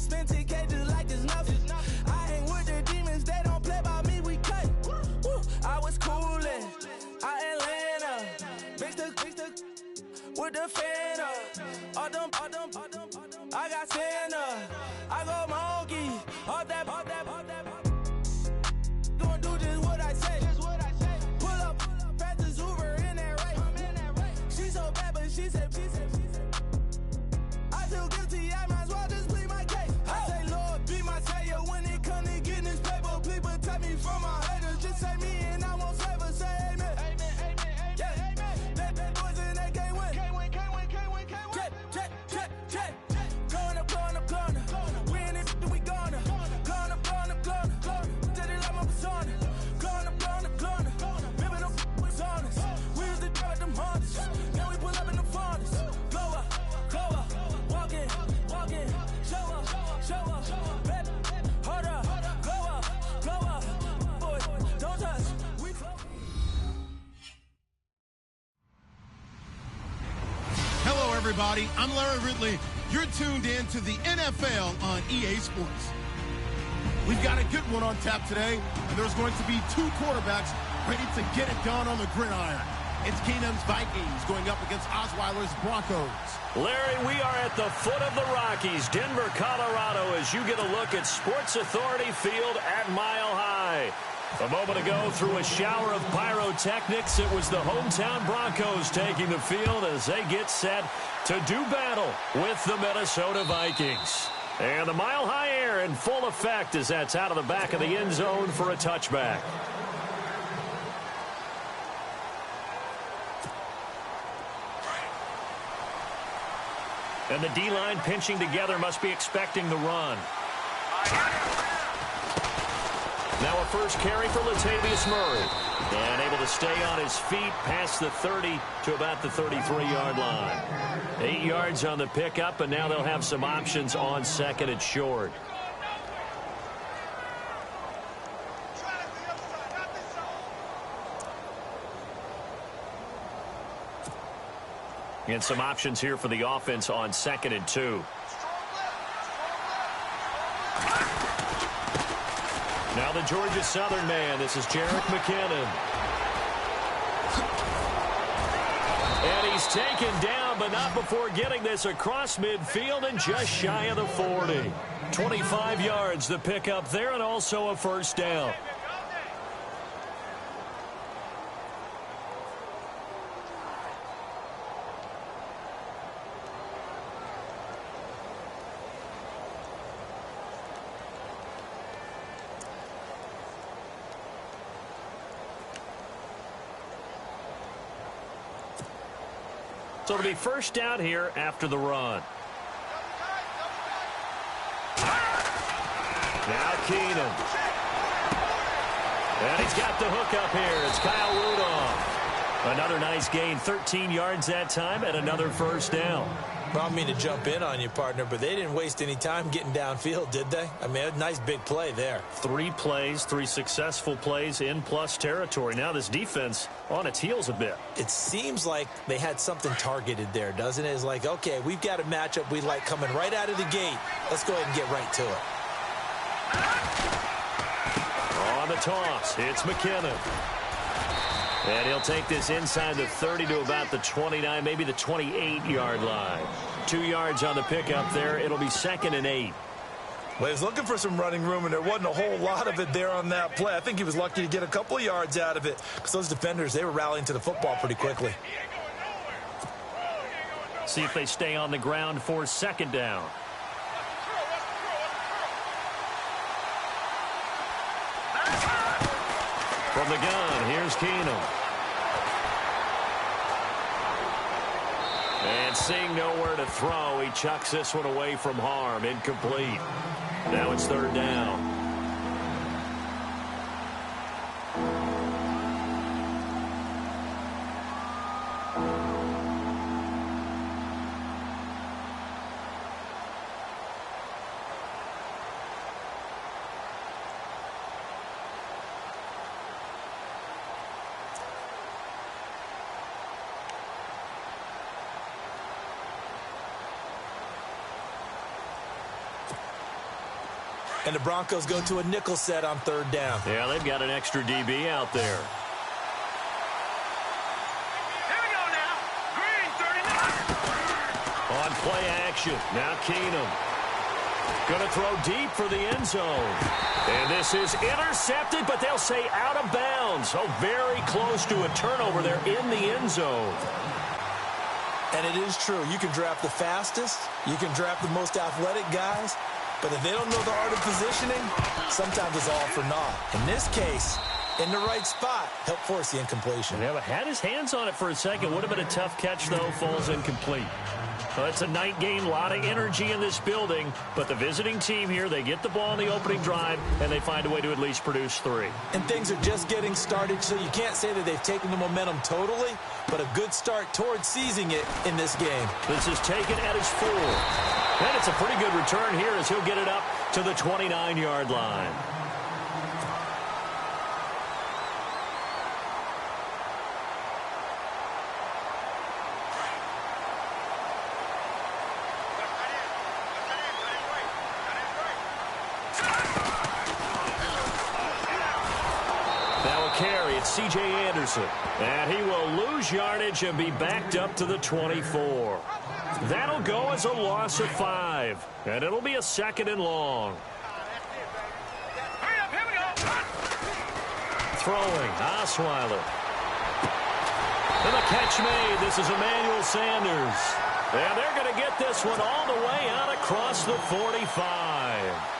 spend 10K just like it's nothing. I hang with the demons, they don't play by me, we cut. Woo. I was coolin', Atlanta, mixed with the fan up. I got Santa, I go monkey, all that. Gonna do just what I say. Pull up, fastest Uber in that race. She so bad, but she said. I feel guilty, I might as well just plead my case. I say, Lord, be my savior when it come to getting this paper. Please protect me from my haters. Just say me and I won't save her. Say amen. Yeah. That boys and they can't win. Check. Gonna. We in it, we gonna. Gonna. Tell they like my persona. Gonna. Remember them was honest. We used to drive them Hondas. Now we pull up in the Fondas. Glow up. Walking. Show up. Baby, hold up. Glow up. Boy, don't touch. We flow. Hello, everybody. I'm Larry Ridley. You're tuned in to the NFL on EA Sports. We've got a good one on tap today, and there's going to be two quarterbacks ready to get it done on the gridiron. It's Keenum's Vikings going up against Osweiler's Broncos. Larry, we are at the foot of the Rockies, Denver, Colorado, as you get a look at Sports Authority Field at Mile High. A moment ago, through a shower of pyrotechnics, it was the hometown Broncos taking the field as they get set to do battle with the Minnesota Vikings. And the Mile High air in full effect as that's out of the back of the end zone for a touchback. And the D-line pinching together must be expecting the run. Now a first carry for Latavius Murray. And able to stay on his feet past the 30 to about the 33-yard line. 8 yards on the pickup, and now they'll have some options on second and short. And some options here for the offense on second and 2. Now the Georgia Southern man. This is Jerick McKinnon. And he's taken down, but not before getting this across midfield and just shy of the 40. 25 yards the pickup there, and also a first down. So it'll be first down here after the run. Now Keenum. And he's got the hook up here. It's Kyle Rudolph. Another nice gain, 13 yards that time, and another first down. Well, I don't mean to jump in on you, partner, but they didn't waste any time getting downfield, did they? I mean, a nice big play there. 3 plays, 3 successful plays in plus territory. Now this defense on its heels a bit. It seems like they had something targeted there, doesn't it? It's like, okay, we've got a matchup we like coming right out of the gate. Let's go ahead and get right to it. On the toss, it's McKinnon. And he'll take this inside the 30 to about the 29, maybe the 28-yard line. 2 yards on the pickup there. It'll be second and 8. Well, he was looking for some running room, and there wasn't a whole lot of it there on that play. I think he was lucky to get a couple of yards out of it because those defenders, they were rallying to the football pretty quickly. See if they stay on the ground for second down. From the gun, here's Keenum. And seeing nowhere to throw, he chucks this one away from harm. Incomplete. Now it's third down. And the Broncos go to a nickel set on third down. Yeah, they've got an extra DB out there. Here we go now. Green, 39. On play action. Now Keenum. Going to throw deep for the end zone. And this is intercepted, but they'll say out of bounds. Oh, very close to a turnover there in the end zone. And it is true. You can draft the fastest. You can draft the most athletic guys. But if they don't know the art of positioning, sometimes it's all for naught. In this case, in the right spot, help force the incompletion. Yeah, but had his hands on it for a second. Would have been a tough catch, though. Falls incomplete. Well, it's a night game, a lot of energy in this building, but the visiting team here, they get the ball in the opening drive, and they find a way to at least produce 3. And things are just getting started, so you can't say that they've taken the momentum totally, but a good start towards seizing it in this game. This is taken at his 4. And it's a pretty good return here as he'll get it up to the 29-yard line. C.J. Anderson, and he will lose yardage and be backed up to the 24. That'll go as a loss of 5, and it'll be a 2nd and long. Hurry up, here we go. Throwing, Osweiler. And the catch made. This is Emmanuel Sanders. And they're going to get this one all the way out across the 45.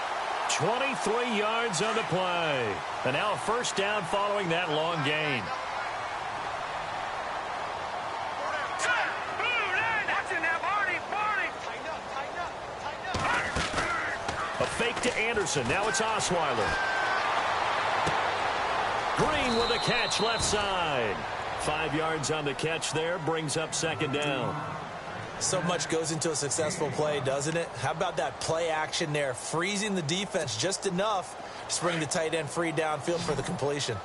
23 yards on the play. And now a first down following that long gain. A fake to Anderson. Now it's Osweiler. Green with a catch left side. 5 yards on the catch there. Brings up 2nd down. So much goes into a successful play, doesn't it? How about that play action there? Freezing the defense just enough to bring the tight end free downfield for the completion.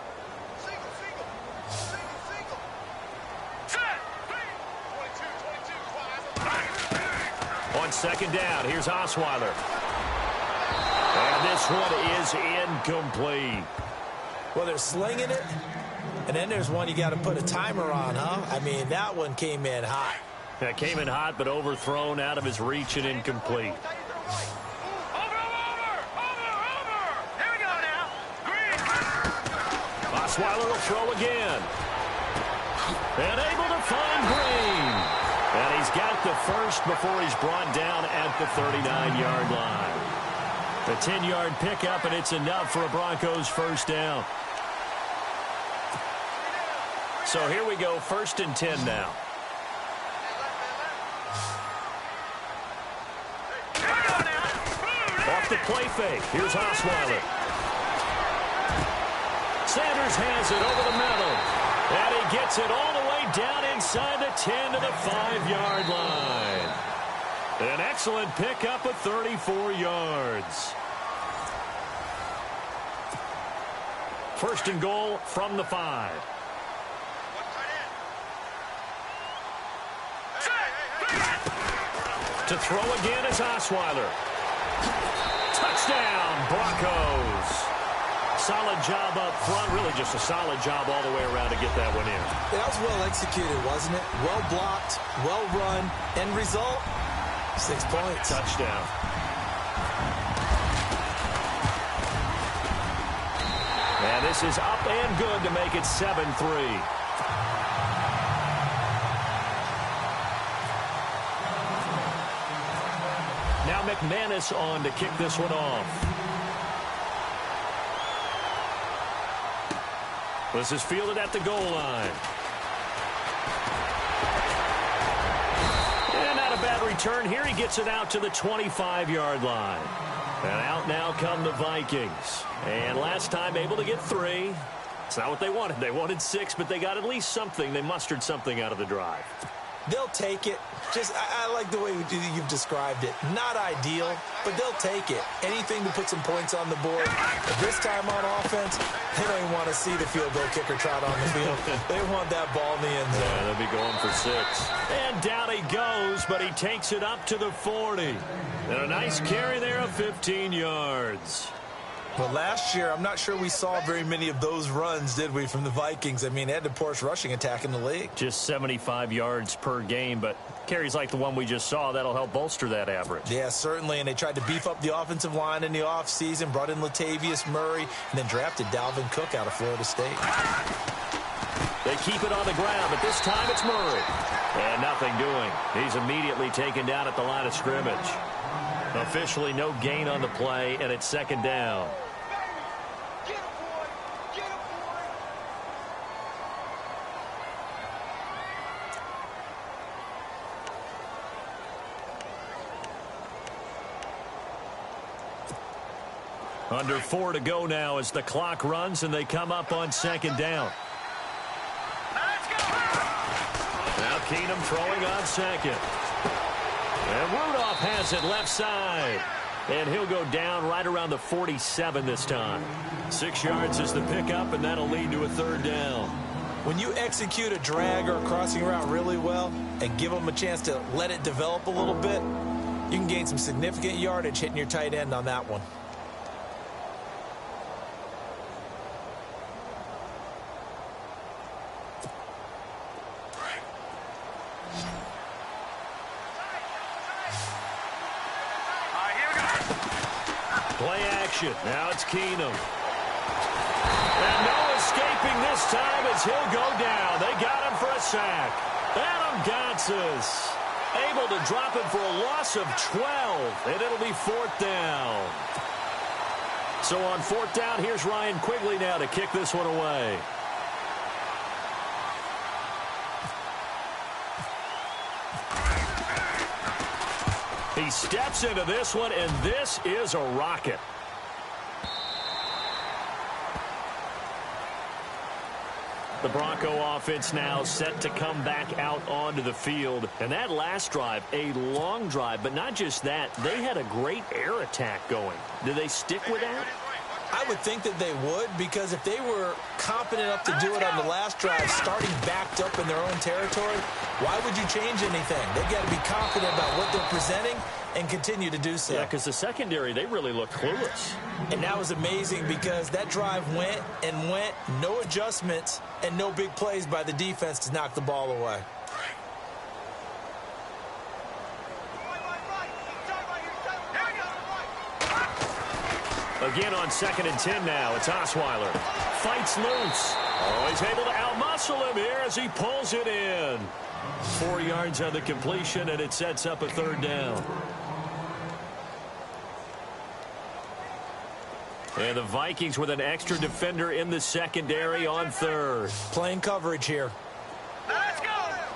On 2nd down, here's Osweiler. And this one is incomplete. Well, they're slinging it, and then there's one you got to put a timer on, huh? I mean, that one came in hot. That came in hot, but overthrown out of his reach and incomplete. Over. Here we go now. Green. Osweiler will throw again. And able to find Green. And he's got the first before he's brought down at the 39-yard line. The 10-yard pickup, and it's enough for a Broncos first down. So here we go, 1st and 10 now. Off the play fake. Here's Osweiler. Sanders has it over the middle. And he gets it all the way down inside the 10 to the 5-yard line. An excellent pickup of 34 yards. 1st and goal from the 5. To throw again is Osweiler. Touchdown, Broncos. Solid job up front. Really just a solid job all the way around to get that one in. That was well executed, wasn't it? Well blocked, well run. End result, 6 points. Touchdown. And this is up and good to make it 7-3. Now McManus on to kick this one off. This is fielded at the goal line. And not a bad return here. He gets it out to the 25-yard line. And out now come the Vikings. And last time able to get 3. It's not what they wanted. They wanted 6, but they got at least something. They mustered something out of the drive. They'll take it. I like the way you've described it. Not ideal, but they'll take it. Anything to put some points on the board. But this time on offense, they don't even want to see the field goal kicker trot on the field. They want that ball in the end zone. Yeah, they'll be going for 6. And down he goes, but he takes it up to the 40. And a nice carry there of 15 yards. Well, last year, I'm not sure we saw very many of those runs, did we, from the Vikings? I mean, they had the poorest rushing attack in the league. Just 75 yards per game, but carries like the one we just saw, that'll help bolster that average. Yeah, certainly, and they tried to beef up the offensive line in the offseason, brought in Latavius Murray, and then drafted Dalvin Cook out of Florida State. They keep it on the ground, but this time it's Murray. And nothing doing. He's immediately taken down at the line of scrimmage. Officially no gain on the play, and it's 2nd down. Under 4 to go now as the clock runs and they come up on 2nd down. Now Keenum throwing on 2nd. And Rudolph has it left side. And he'll go down right around the 47 this time. 6 yards is the pickup, and that'll lead to a 3rd down. When you execute a drag or a crossing route really well and give them a chance to let it develop a little bit, you can gain some significant yardage hitting your tight end on that one. Play action. Now it's Keenum. And no escaping this time as he'll go down. They got him for a sack. Adam Gotsis able to drop him for a loss of 12. And it'll be 4th down. So on 4th down, here's Ryan Quigley now to kick this one away. He steps into this one, and this is a rocket. The Bronco offense now set to come back out onto the field. And that last drive, a long drive, but not just that, they had a great air attack going. Do they stick with that? I would think that they would, because if they were competent enough to do it on the last drive, starting backed up in their own territory, why would you change anything? They've got to be confident about what they're presenting and continue to do so. Yeah, because the secondary, they really looked clueless. And that was amazing because that drive went and went, no adjustments, and no big plays by the defense to knock the ball away. Again on 2nd and 10 now. It's Osweiler. Fights loose. Oh, he's able to outmuscle him here as he pulls it in. 4 yards on the completion, and it sets up a 3rd down. And the Vikings with an extra defender in the secondary on 3rd. Playing coverage here. Let's go.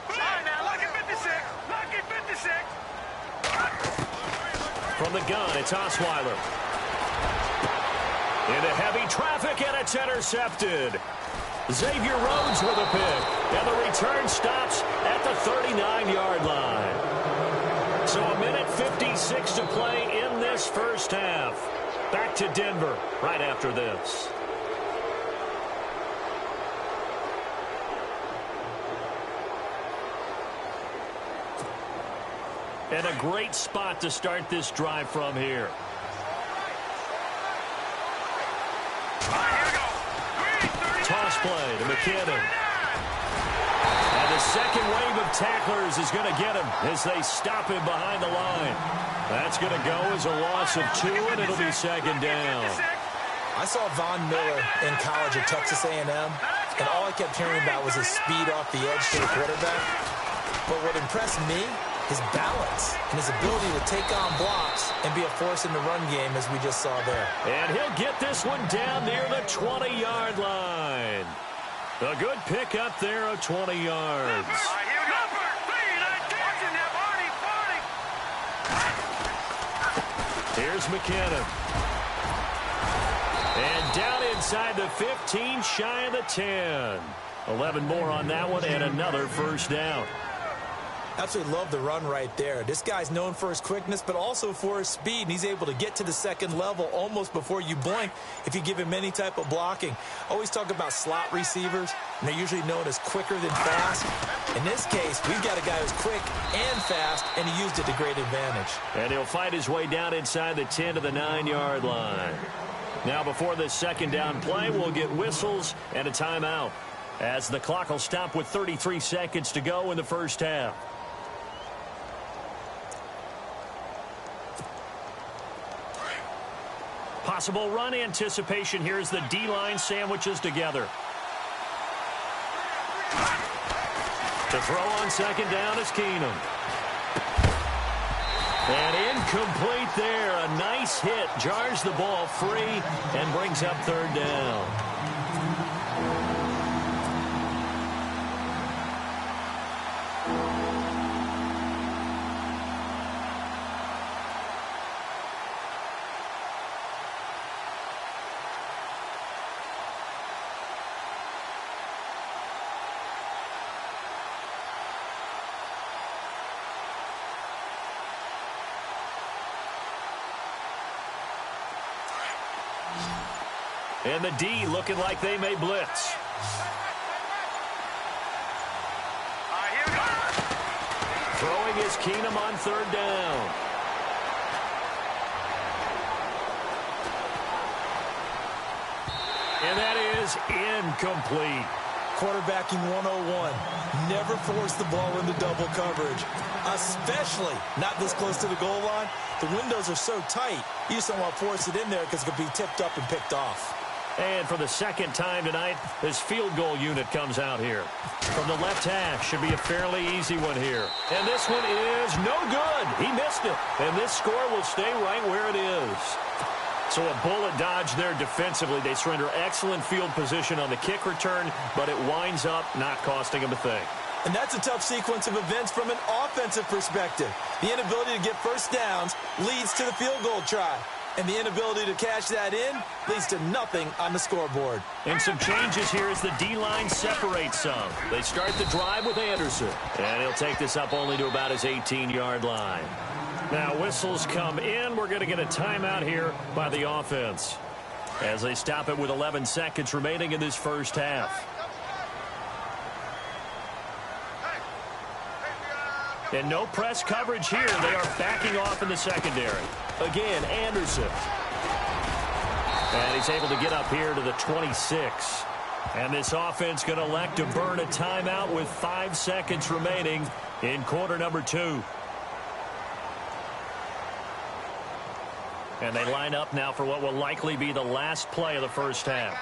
Come on now. Look at 56. Look at 56. From the gun, it's Osweiler. Into heavy traffic, and it's intercepted. Xavier Rhodes with a pick. And the return stops at the 39-yard line. So a minute 56 to play in this first half. Back to Denver right after this. And a great spot to start this drive from here. Toss play to McKinnon. And the second wave of tacklers is going to get him as they stop him behind the line. That's going to go as a loss of 2, and it'll be 2nd down. I saw Von Miller in college at Texas A&M, and all I kept hearing about was his speed off the edge to the quarterback. But what impressed me, his balance and his ability to take on blocks and be a force in the run game, as we just saw there. And he'll get this one down near the 20-yard line. A good pickup there of 20 yards. Here's McKinnon. And down inside the 15, shy of the 10. 11 more on that one, and another first down. Absolutely love the run right there. This guy's known for his quickness, but also for his speed, and he's able to get to the second level almost before you blink if you give him any type of blocking. Always talk about slot receivers, and they're usually known as quicker than fast. In this case, we've got a guy who's quick and fast, and he used it to great advantage. And he'll fight his way down inside the 10 to the 9-yard line. Now, before this second down play, we'll get whistles and a timeout, as the clock will stop with 33 seconds to go in the first half. Possible run anticipation here as the D-line sandwiches together. To throw on second down is Keenum. And incomplete there. A nice hit. Jars the ball free and brings up third down. And the D looking like they may blitz. Throwing is Keenum on third down. And that is incomplete. Quarterbacking 101. Never force the ball into double coverage, especially not this close to the goal line. The windows are so tight, you just don't want to force it in there because it could be tipped up and picked off. And for the second time tonight, this field goal unit comes out here. From the left hash, should be a fairly easy one here. And this one is no good. He missed it. And this score will stay right where it is. So a bullet dodge there defensively. They surrender excellent field position on the kick return, but it winds up not costing them a thing. And that's a tough sequence of events from an offensive perspective. The inability to get first downs leads to the field goal try. And the inability to cash that in leads to nothing on the scoreboard. And some changes here as the D-line separates some. They start the drive with Anderson. And he'll take this up only to about his 18-yard line. Now whistles come in. We're going to get a timeout here by the offense, as they stop it with 11 seconds remaining in this first half. And no press coverage here. They are backing off in the secondary. Again, Anderson. And he's able to get up here to the 26. And this offense going to elect to burn a timeout with 5 seconds remaining in quarter number 2. And they line up now for what will likely be the last play of the first half.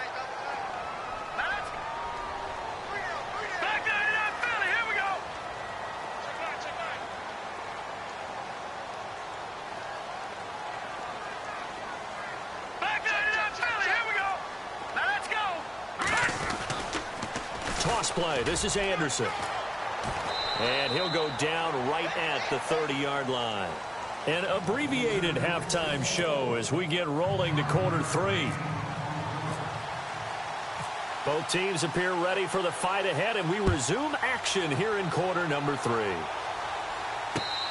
Toss play. This is Anderson. And he'll go down right at the 30-yard line. An abbreviated halftime show as we get rolling to quarter 3. Both teams appear ready for the fight ahead, and we resume action here in quarter number 3.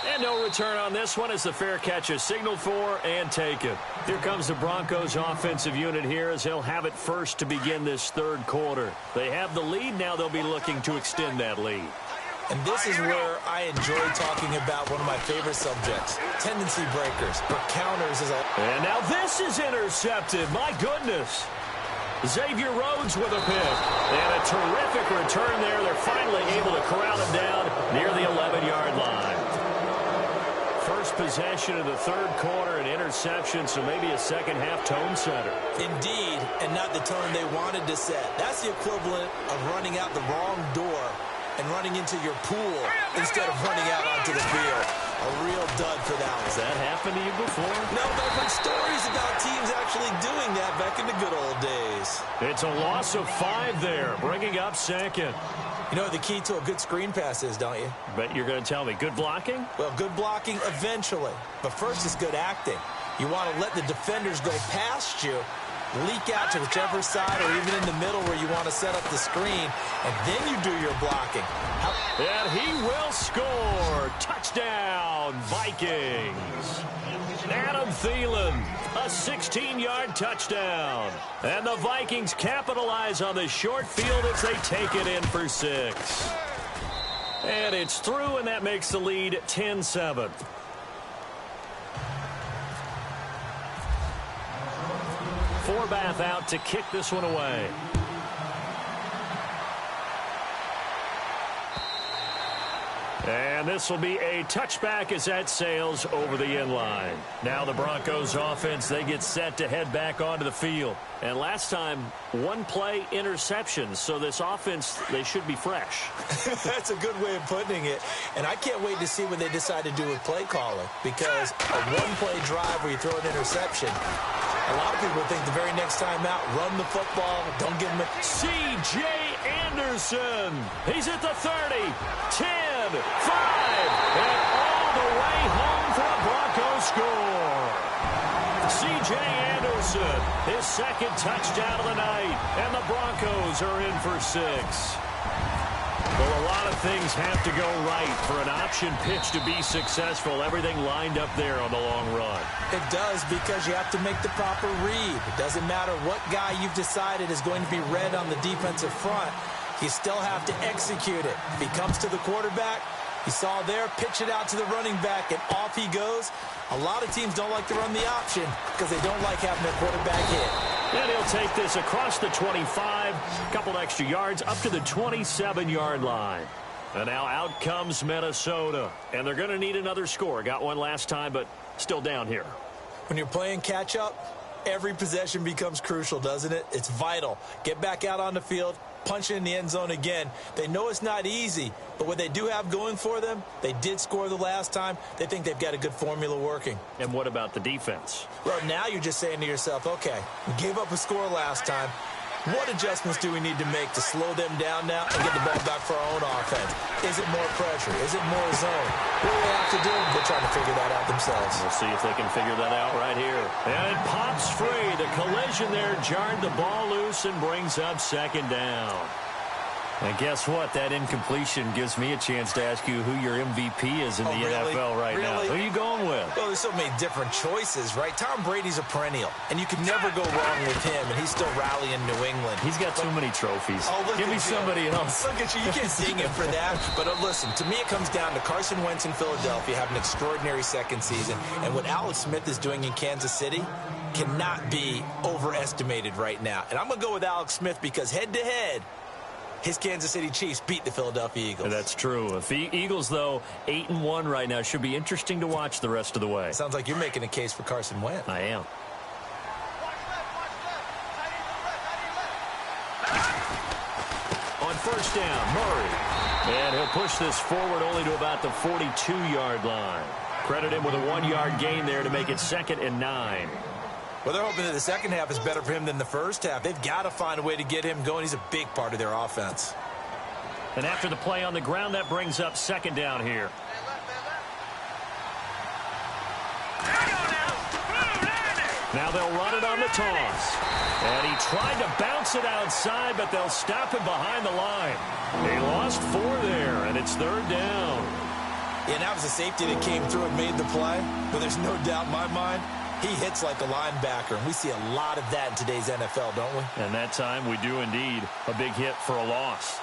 And no return on this one as the fair catch is signaled for and taken. Here comes the Broncos offensive unit here as they'll have it first to begin this third quarter. They have the lead. Now they'll be looking to extend that lead. And this is where I enjoy talking about one of my favorite subjects, tendency breakers, or counters. And now this is intercepted. My goodness. Xavier Rhodes with a pick. And a terrific return there. They're finally able to corral him down near the 11-yard line. First possession of the third quarter, an interception, so maybe a second-half tone setter. Indeed, and not the tone they wanted to set. That's the equivalent of running out the wrong door and running into your pool instead of running out onto the field. A real dud for that one. Has that happened to you before? No, but I've heard stories about teams actually doing that back in the good old days. It's a loss of 5 there, bringing up second. You know what the key to a good screen pass is, don't you? But you're going to tell me, good blocking? Well, good blocking eventually. But first is good acting. You want to let the defenders go past you, leak out to whichever side or even in the middle where you want to set up the screen, and then you do your blocking. And he will score. Touchdown, Vikings. Adam Thielen, a 16-yard touchdown. And the Vikings capitalize on the short field as they take it in for 6. And it's through, and that makes the lead 10-7. Forbath out to kick this one away. And this will be a touchback as that sails over the end line. Now the Broncos offense, they get set to head back onto the field. And last time, one play interception. So this offense, they should be fresh. That's a good way of putting it. And I can't wait to see what they decide to do with play calling. Because a one-play drive where you throw an interception, a lot of people think the very next time out, run the football, don't give them a... C.J. Anderson. He's at the 30, 10, 5, and all the way home for a Broncos score. C.J. Anderson, his second touchdown of the night, and the Broncos are in for 6. Well, a lot of things have to go right for an option pitch to be successful. Everything lined up there on the long run. It does, because you have to make the proper read. It doesn't matter what guy you've decided is going to be read on the defensive front. You still have to execute it. If he comes to the quarterback, you saw there, pitch it out to the running back, and off he goes. A lot of teams don't like to run the option because they don't like having their quarterback hit. And he'll take this across the 25, a couple extra yards, up to the 27-yard line. And now out comes Minnesota. And they're going to need another score. Got one last time, but still down here. When you're playing catch-up, every possession becomes crucial, doesn't it? It's vital. Get back out on the field, punch it in the end zone again. They know it's not easy, but what they do have going for them, they did score the last time. They think they've got a good formula working. And what about the defense? Well, now you're just saying to yourself, okay, we gave up a score last time. What adjustments do we need to make to slow them down now and get the ball back for our own offense? Is it more pressure? Is it more zone? What do they have to do? They're trying to figure that out themselves. We'll see if they can figure that out right here. And it pops free. The collision there jarred the ball loose and brings up second down. And guess what? That incompletion gives me a chance to ask you who your MVP is in the NFL right now. Who are you going with? Well, there's so many different choices, right? Tom Brady's a perennial, and you can never go wrong with him, and he's still rallying New England. He's got too many trophies. Give me somebody else. Look at you. You can't ding him for that. But listen, to me it comes down to Carson Wentz in Philadelphia having an extraordinary second season, and what Alex Smith is doing in Kansas City cannot be overestimated right now. And I'm going to go with Alex Smith because head-to-head, his Kansas City Chiefs beat the Philadelphia Eagles. That's true. If the Eagles, though, 8-1 right now, should be interesting to watch the rest of the way. Sounds like you're making a case for Carson Wentz. I am. On first down, Murray. And he'll push this forward only to about the 42-yard line. Credit him with a 1-yard gain there to make it 2nd and 9. Well, they're hoping that the second half is better for him than the first half. They've got to find a way to get him going. He's a big part of their offense. And after the play on the ground, that brings up second down here. Now they'll run it on the toss. And he tried to bounce it outside, but they'll stop him behind the line. He lost 4 there, and it's 3rd down. Yeah, that was a safety that came through and made the play. But there's no doubt in my mind, he hits like a linebacker, and we see a lot of that in today's NFL, don't we? And that time we do indeed. A big hit for a loss.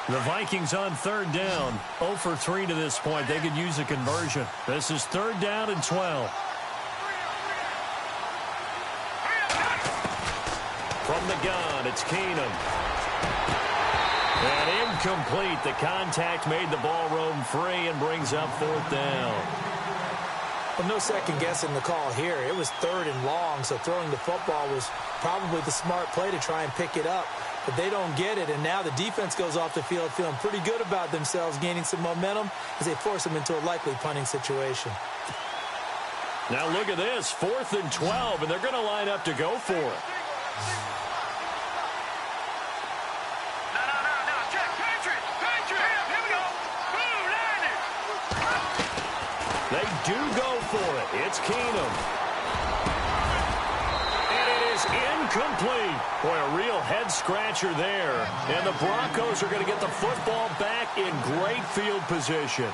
The Vikings on 3rd down. 0 for 3 to this point. They could use a conversion. This is 3rd down and 12. From the gun, it's Keenum. And incomplete. The contact made the ball roam free and brings up 4th down. Well, no second guessing the call here. It was 3rd and long, so throwing the football was probably the smart play to try and pick it up. But they don't get it, and now the defense goes off the field feeling pretty good about themselves, gaining some momentum as they force them into a likely punting situation. Now look at this, 4th and 12, and they're going to line up to go for it. They do go for it. It's Keenum. And it is incomplete. Boy, a real head-scratcher there. And the Broncos are going to get the football back in great field position.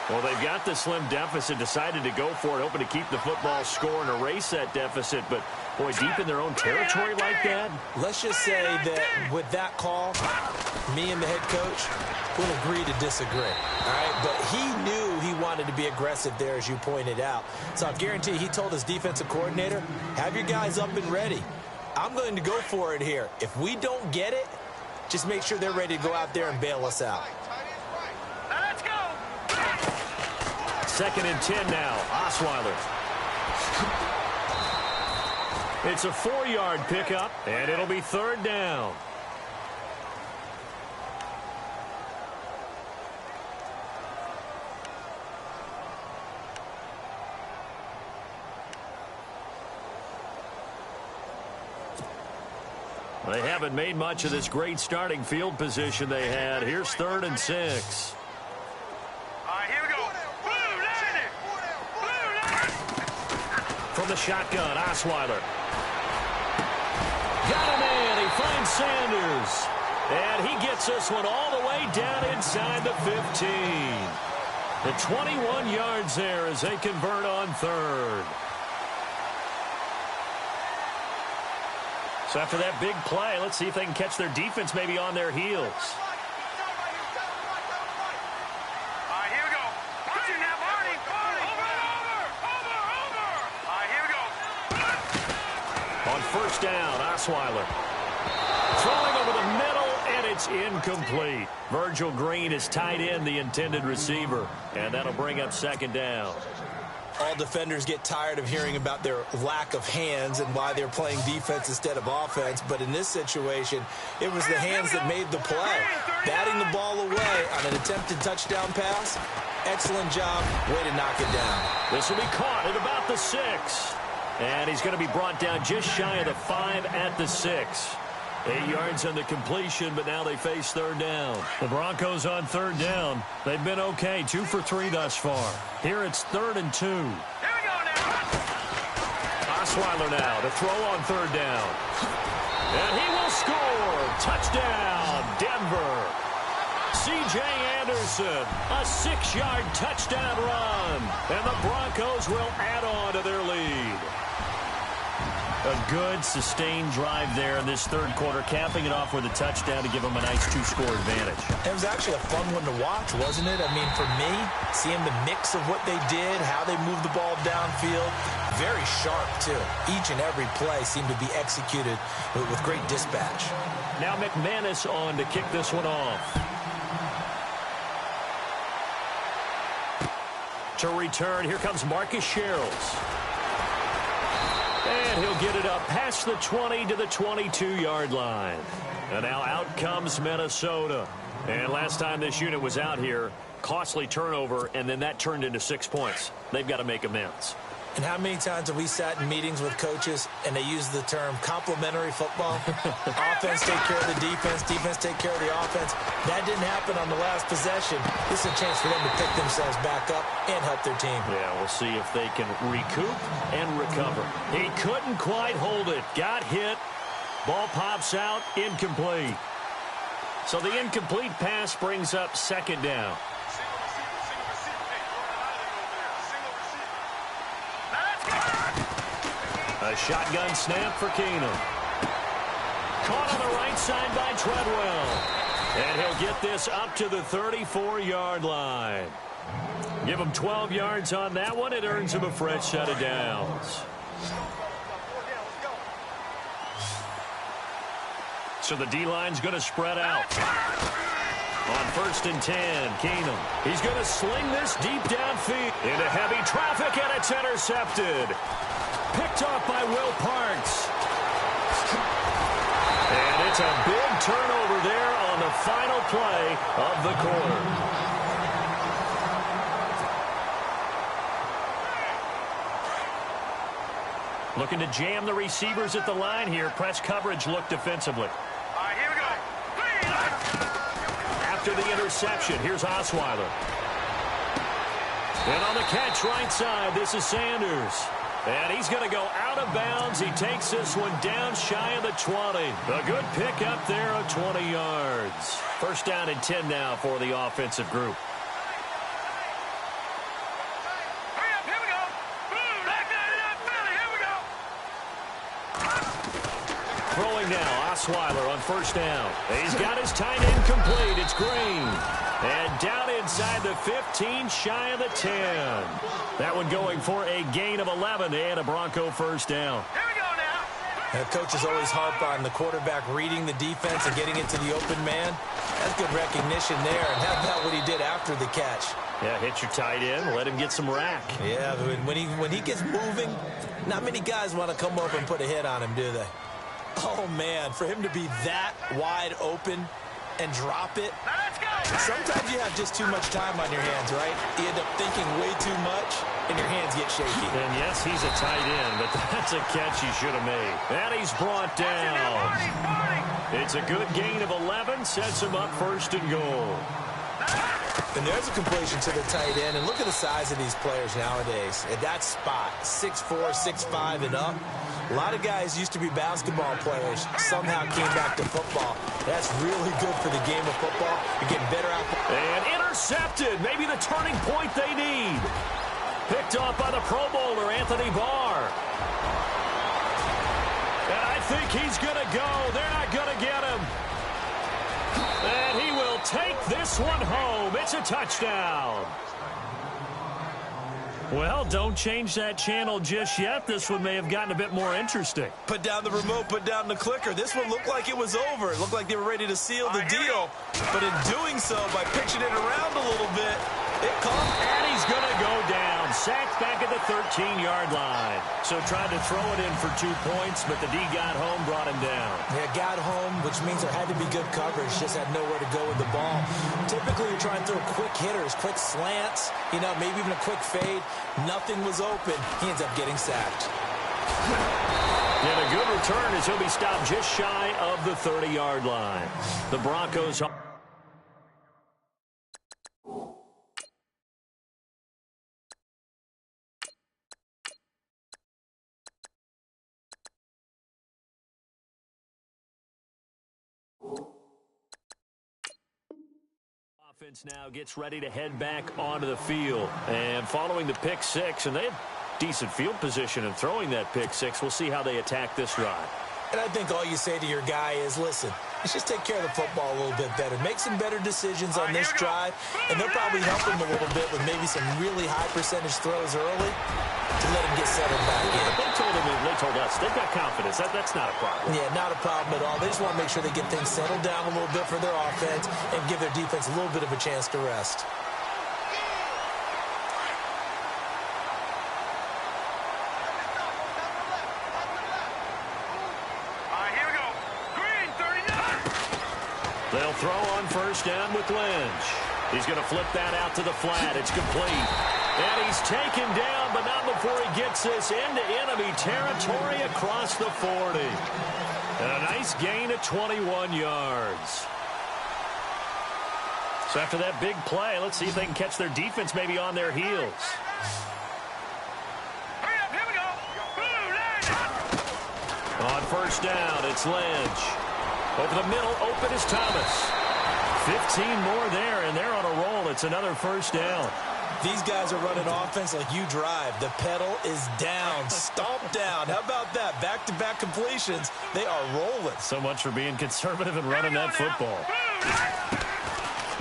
Well, they've got the slim deficit, decided to go for it, hoping to keep the football score and erase that deficit. But, boy, deep in their own territory like that. Let's just say that with that call, me and the head coach will agree to disagree. All right? But he knew he wanted to be aggressive there, as you pointed out. So I guarantee he told his defensive coordinator, have your guys up and ready. I'm going to go for it here. If we don't get it, just make sure they're ready to go out there and bail us out. Let's go. 2nd and 10 now. Osweiler. It's a 4-yard pickup, and it'll be 3rd down. They haven't made much of this great starting field position they had. Here's 3rd and 6. All right, here we go. Blue line it. Blue line. From the shotgun, Osweiler. Got him in. He finds Sanders. And he gets this one all the way down inside the 15. The 21 yards there as they convert on 3rd. So after that big play, let's see if they can catch their defense maybe on their heels. All right, here we go. Watch it now, Marty. Over. All right, here we go. On 1st down, Osweiler. Throwing over the middle, and it's incomplete. Virgil Green is tied in, the intended receiver, and that'll bring up 2nd down. All defenders get tired of hearing about their lack of hands and why they're playing defense instead of offense. But in this situation, it was the hands that made the play. Batting the ball away on an attempted touchdown pass. Excellent job. Way to knock it down. This will be caught at about the 6. And he's going to be brought down just shy of the 5 at the 6. 8 yards on the completion, but now they face 3rd down. The Broncos on 3rd down. They've been okay, 2 for 3 thus far. Here it's 3rd and 2. Here we go now. Osweiler now to throw on 3rd down. And he will score. Touchdown, Denver. C.J. Anderson, a 6-yard touchdown run. And the Broncos will add on to their lead. A good, sustained drive there in this 3rd quarter, capping it off with a touchdown to give them a nice 2-score advantage. It was actually a fun one to watch, wasn't it? I mean, for me, seeing the mix of what they did, how they moved the ball downfield, very sharp, too. Each and every play seemed to be executed with great dispatch. Now McManus on to kick this one off. To return, here comes Marcus Sherrills. And he'll get it up past the 20 to the 22-yard line. And now out comes Minnesota. And last time this unit was out here, costly turnover, and then that turned into 6 points. They've got to make amends. And how many times have we sat in meetings with coaches and they use the term complementary football? Offense take care of the defense, defense take care of the offense. That didn't happen on the last possession. This is a chance for them to pick themselves back up and help their team. Yeah, we'll see if they can recoup and recover. He couldn't quite hold it. Got hit. Ball pops out. Incomplete. So the incomplete pass brings up 2nd down. A shotgun snap for Keenum. Caught on the right side by Treadwell. And he'll get this up to the 34-yard line. Give him 12 yards on that one. It earns him a fresh set of downs. So the D-line's going to spread out. On 1st and 10, Keenum. He's going to sling this deep downfield into heavy traffic, and it's intercepted. Picked off by Will Parks. And it's a big turnover there on the final play of the quarter. Looking to jam the receivers at the line here. Press coverage look defensively. All right, here we go. After the interception, here's Osweiler. And on the catch right side, this is Sanders. And he's going to go out of bounds. He takes this one down shy of the 20. A good pick up there of 20 yards. First down and 10 now for the offensive group. Throwing now, Osweiler on first down. He's got his tight end complete. It's Green. And down inside the 15, shy of the 10. That one going for a gain of 11 and a Bronco first down. Here we go now. And coaches always harp on the quarterback reading the defense and getting it to the open man. That's good recognition there. And how about what he did after the catch? Yeah, hit your tight end, let him get some rack. Yeah, when he gets moving, not many guys want to come over and put a hit on him, do they? Oh, man, for him to be that wide open and drop it. Sometimes you have just too much time on your hands, right? You end up thinking way too much, and your hands get shaky. And yes, he's a tight end, but that's a catch he should have made. And he's brought down. It's a good gain of 11, sets him up first and goal. And there's a completion to the tight end. And look at the size of these players nowadays. At that spot, 6'4", 6'5", and up. A lot of guys used to be basketball players, somehow came back to football. That's really good for the game of football. You're getting better out. And intercepted. Maybe the turning point they need. Picked off by the Pro Bowler, Anthony Barr. And I think he's going to go. They're not going to get him. And he will take this one home. It's a touchdown. Well, don't change that channel just yet. This one may have gotten a bit more interesting. Put down the remote, put down the clicker. This one looked like it was over. It looked like they were ready to seal the deal. But in doing so, by pitching it around a little bit, it caught. And he's going to go down. Sacked back at the 13-yard line. So tried to throw it in for 2 points, but the D got home, brought him down. Yeah, got home, which means there had to be good coverage. Just had nowhere to go with the ball. Typically, you're trying to throw quick hitters, quick slants, maybe even a quick fade. Nothing was open. He ends up getting sacked. And a good return as he'll be stopped just shy of the 30-yard line. The Broncos. Offense now gets ready to head back onto the field. And following the pick six, and they have decent field position in throwing that pick six. We'll see how they attack this drive. And I think all you say to your guy is, listen, let's just take care of the football a little bit better. Make some better decisions on this drive, and they'll probably help him a little bit with maybe some really high percentage throws early to let him get settled back in. They told us they've got confidence. That's not a problem. Yeah, not a problem at all. They just want to make sure they get things settled down a little bit for their offense and give their defense a little bit of a chance to rest. They'll throw on first down with Lynch. He's going to flip that out to the flat. It's complete. And he's taken down, but not before he gets this into enemy territory across the 40. And a nice gain of 21 yards. So after that big play, let's see if they can catch their defense maybe on their heels. Here we go. On first down, it's Lynch. Over the middle, open is Thomas. 15 more there, and they're on a roll. It's another first down. These guys are running offense like you drive. The pedal is down, stomped down. How about that? Back-to-back completions. They are rolling. So much for being conservative and running that football.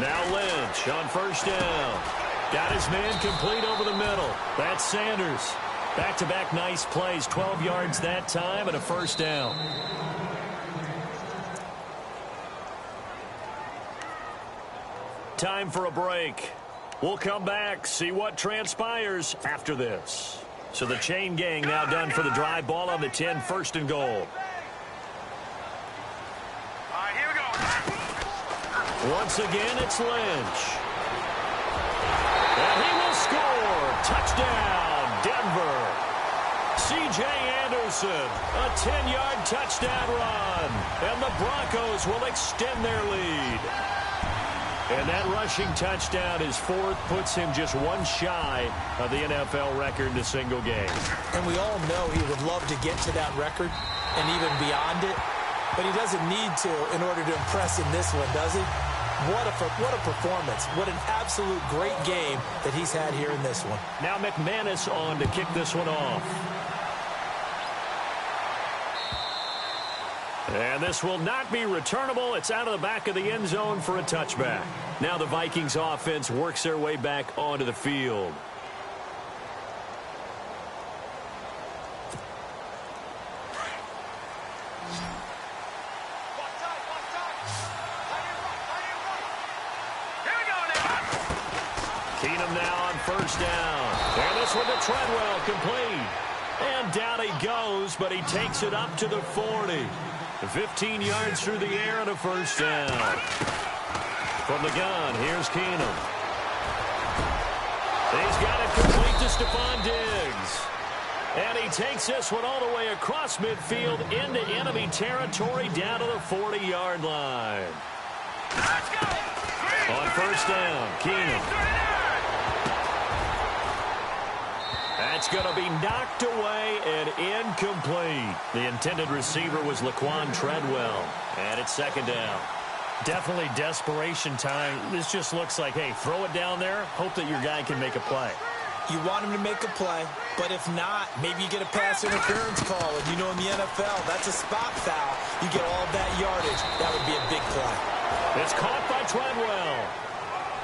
Now Lynch on first down. Got his man complete over the middle. That's Sanders. Back-to-back nice plays. 12 yards that time and a first down. Time for a break. We'll come back, see what transpires after this. So the chain gang now done for the drive. Ball on the 10, first and goal. All right, here we go. Once again, it's Lynch. And he will score. Touchdown, Denver. C.J. Anderson, a 10-yard touchdown run. And the Broncos will extend their lead. And that rushing touchdown, his fourth, puts him just one shy of the NFL record in a single game. And we all know he would love to get to that record and even beyond it, but he doesn't need to in order to impress in this one, does he? What a performance. What an absolute great game that he's had here in this one. Now McManus on to kick this one off. And this will not be returnable. It's out of the back of the end zone for a touchback. Now the Vikings offense works their way back onto the field. Keenum now on first down. And this one to Treadwell, complete. And down he goes, but he takes it up to the 40. 15 yards through the air and a first down. From the gun, here's Keenum. He's got it complete to Stephon Diggs. And he takes this one all the way across midfield into enemy territory down to the 40-yard line. Let's go. On first down, Keenum. That's going to be knocked away and incomplete. The intended receiver was Laquan Treadwell. And it's second down. Definitely desperation time. This just looks like, hey, throw it down there, hope that your guy can make a play. You want him to make a play, but if not, maybe you get a pass interference call. And you know in the NFL, that's a spot foul. You get all of that yardage. That would be a big play. It's caught by Treadwell.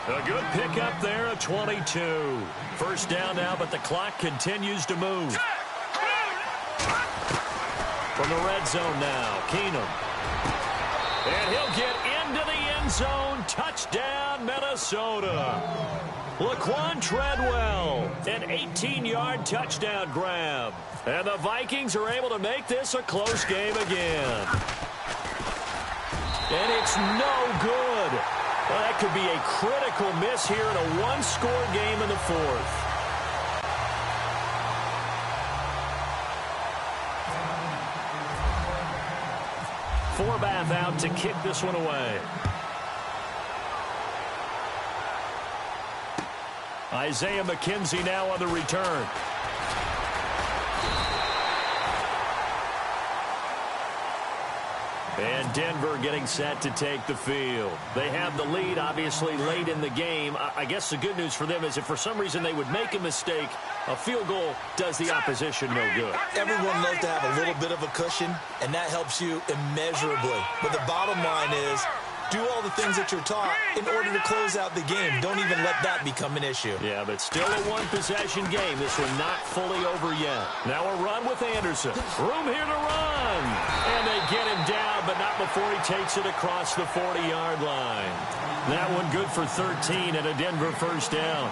A good pickup there at 22. First down now, but the clock continues to move. From the red zone now, Keenum. And he'll get into the end zone. Touchdown, Minnesota. Laquan Treadwell, an 18-yard touchdown grab. And the Vikings are able to make this a close game again. And it's no good. Well, that could be a critical miss here in a one-score game in the fourth. Forbath out to kick this one away. Isaiah McKenzie now on the return. And Denver getting set to take the field. They have the lead, obviously, late in the game. I guess the good news for them is if for some reason they would make a mistake, a field goal does the opposition no good. Everyone loves to have a little bit of a cushion, and that helps you immeasurably. But the bottom line is, do all the things that you're taught in order to close out the game. Don't even let that become an issue. Yeah, but still a one-possession game. This one not fully over yet. Now a run with Anderson. Room here to run. And they get him down, but not before he takes it across the 40-yard line. That one good for 13 and a Denver first down.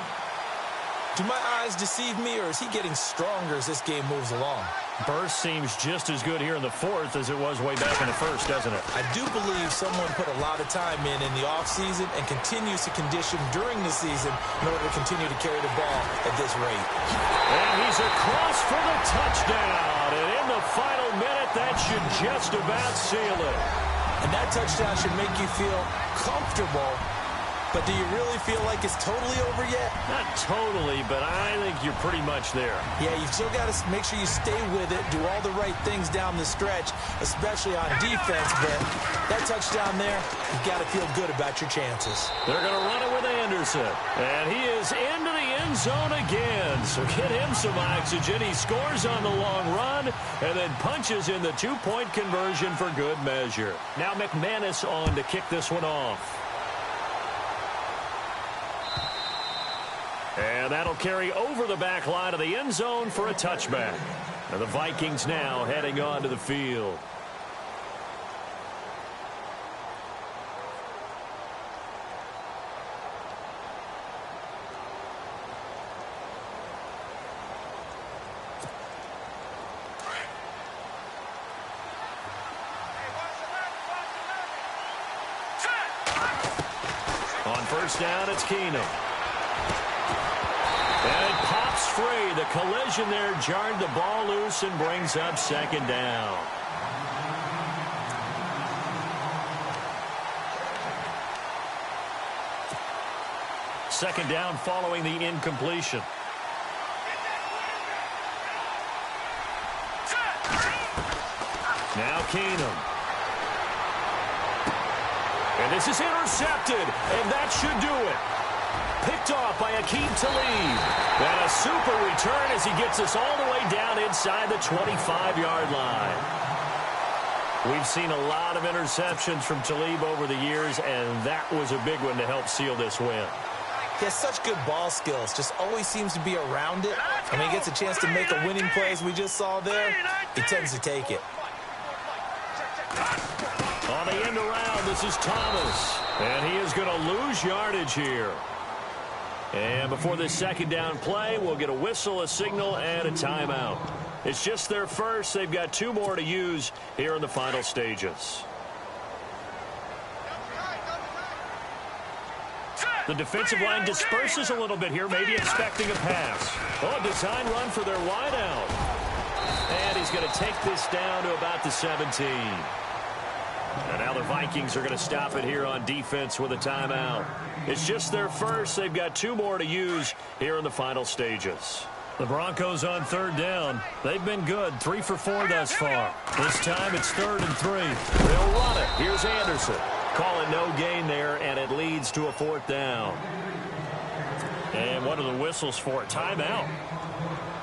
Do my eyes deceive me, or is he getting stronger as this game moves along? Burst seems just as good here in the fourth as it was way back in the first, doesn't it? I do believe someone put a lot of time in the offseason and continues to condition during the season in order to continue to carry the ball at this rate. And he's across for the touchdown. And in the final minute, that should just about seal it. And that touchdown should make you feel comfortable. But do you really feel like it's totally over yet? Not totally, but I think you're pretty much there. Yeah, you've still got to make sure you stay with it, do all the right things down the stretch, especially on defense. But that touchdown there, you've got to feel good about your chances. They're going to run it with Anderson. And he is into the end zone again. So get him some oxygen. He scores on the long run and then punches in the two-point conversion for good measure. Now McManus on to kick this one off. And that'll carry over the back line of the end zone for a touchback. And the Vikings now heading onto the field. On first down, it's Keenum. And it pops free. The collision there jarred the ball loose and brings up second down. Second down following the incompletion. Now Keenum. And this is intercepted, and that should do it. Picked off by Akeem Talib. And a super return as he gets us all the way down inside the 25-yard line. We've seen a lot of interceptions from Talib over the years, and that was a big one to help seal this win. He has such good ball skills, just always seems to be around it. And when he gets a chance to make a winning play, as we just saw there, he tends to take it. On the end around, this is Thomas. And he is going to lose yardage here. And before this second down play, we'll get a whistle, a signal, and a timeout. It's just their first. They've got 2 more to use here in the final stages. The defensive line disperses a little bit here, maybe expecting a pass. Oh, design run for their wideout. And he's going to take this down to about the 17. And now the Vikings are going to stop it here on defense with a timeout. It's just their first. They've got 2 more to use here in the final stages. The Broncos on third down. They've been good, 3 for 4 thus far. This time it's 3rd and 3. They'll run it. Here's Anderson. Calling no gain there, and it leads to a 4th down. And what are the whistles for? Timeout.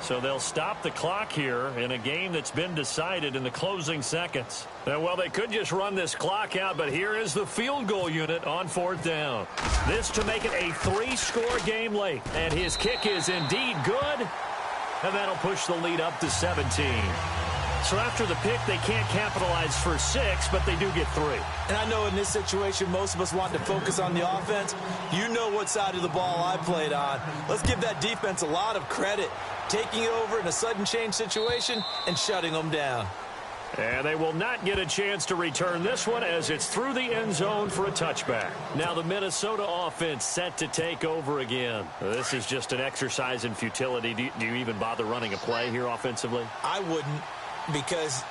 So they'll stop the clock here in a game that's been decided in the closing seconds. Well, they could just run this clock out, but here is the field goal unit on 4th down. This to make it a 3-score game late. And his kick is indeed good. And that'll push the lead up to 17. So after the pick, they can't capitalize for 6, but they do get 3. And I know in this situation, most of us want to focus on the offense. You know what side of the ball I played on. Let's give that defense a lot of credit. Taking over in a sudden change situation and shutting them down. And they will not get a chance to return this one as it's through the end zone for a touchback. Now the Minnesota offense set to take over again. This is just an exercise in futility. Do you even bother running a play here offensively? I wouldn't, because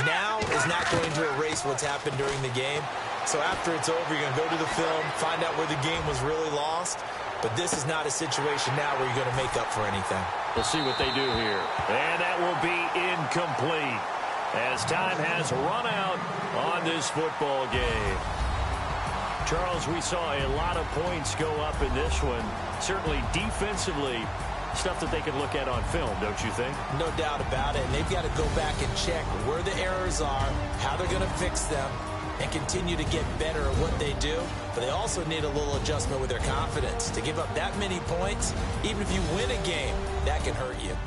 now is not going to erase what's happened during the game. So after it's over, you're going to go to the film, find out where the game was really lost. But this is not a situation now where you're going to make up for anything. We'll see what they do here. And that will be incomplete as time has run out on this football game. Charles, we saw a lot of points go up in this one. Certainly defensively, stuff that they can look at on film, don't you think? No doubt about it. And they've got to go back and check where the errors are, how they're going to fix them, and continue to get better at what they do. But they also need a little adjustment with their confidence. To give up that many points, even if you win a game, that can hurt you.